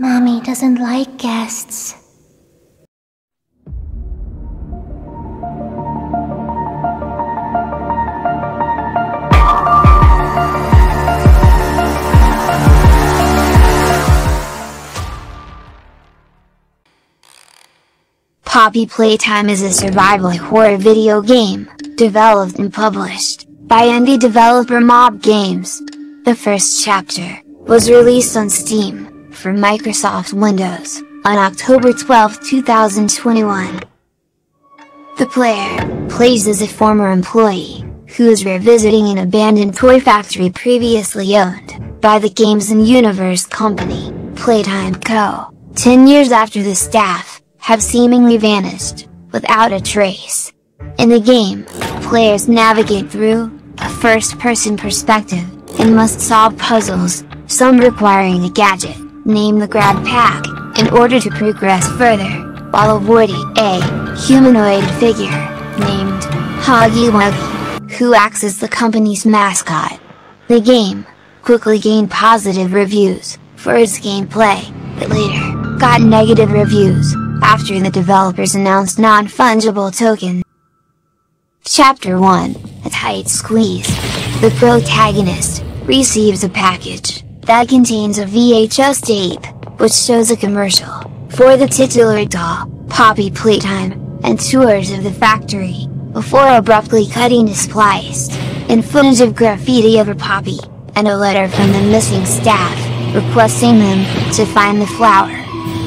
Mommy doesn't like guests. Poppy Playtime is a survival horror video game, developed and published by indie developer Mob Games. The first chapter was released on Steam for Microsoft Windows on October 12, 2021. The player plays as a former employee who is revisiting an abandoned toy factory previously owned by the Games and Universe company, Playtime Co., 10 years after the staff have seemingly vanished, without a trace. In the game, players navigate through a first-person perspective, and must solve puzzles, some requiring a gadget, named the Grab Pack, in order to progress further, while avoiding a humanoid figure, named Huggy Wuggy, who acts as the company's mascot. The game quickly gained positive reviews for its gameplay, but later got negative reviews after the developers announced non-fungible token. Chapter 1, A Tight Squeeze. The protagonist receives a package that contains a VHS tape, which shows a commercial for the titular doll, Poppy Playtime, and tours of the factory, before abruptly cutting to spliced in footage of graffiti over Poppy, and a letter from the missing staff, requesting them to find the flower.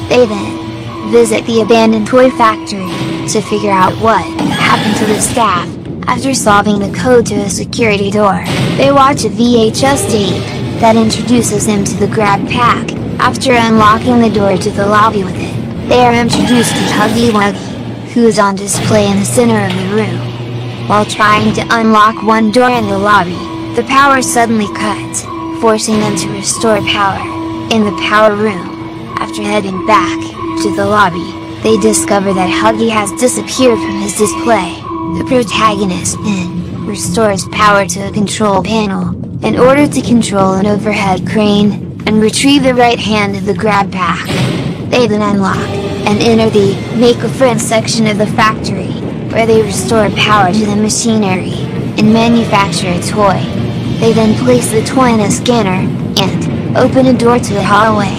They then visit the abandoned toy factory to figure out what happened to the staff. After solving the code to a security door, they watch a VHS tape that introduces them to the Grab Pack. After unlocking the door to the lobby with it, they are introduced to Huggy Wuggy, who is on display in the center of the room. While trying to unlock one door in the lobby, the power suddenly cuts, forcing them to restore power in the power room. After heading back to the lobby, they discover that Huggy has disappeared from his display. The protagonist then restores power to a control panel, in order to control an overhead crane, and retrieve the right hand of the Grab Pack. They then unlock and enter the Make a Friend section of the factory, where they restore power to the machinery, and manufacture a toy. They then place the toy in a scanner, and open a door to the hallway.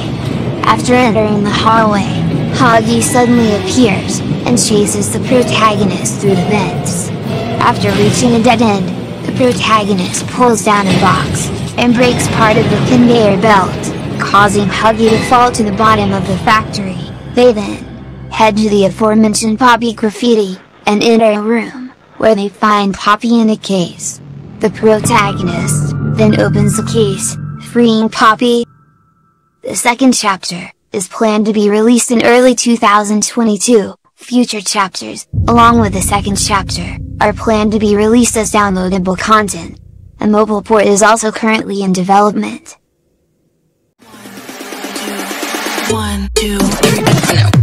After entering the hallway, Huggy suddenly appears, and chases the protagonist through the vents. After reaching a dead end, the protagonist pulls down a box, and breaks part of the conveyor belt, causing Huggy to fall to the bottom of the factory. They then head to the aforementioned Poppy graffiti, and enter a room, where they find Poppy in a case. The protagonist then opens the case, freeing Poppy. The second chapter is planned to be released in early 2022. Future chapters, along with the second chapter, are planned to be released as downloadable content. A mobile port is also currently in development. 1, 2, 3.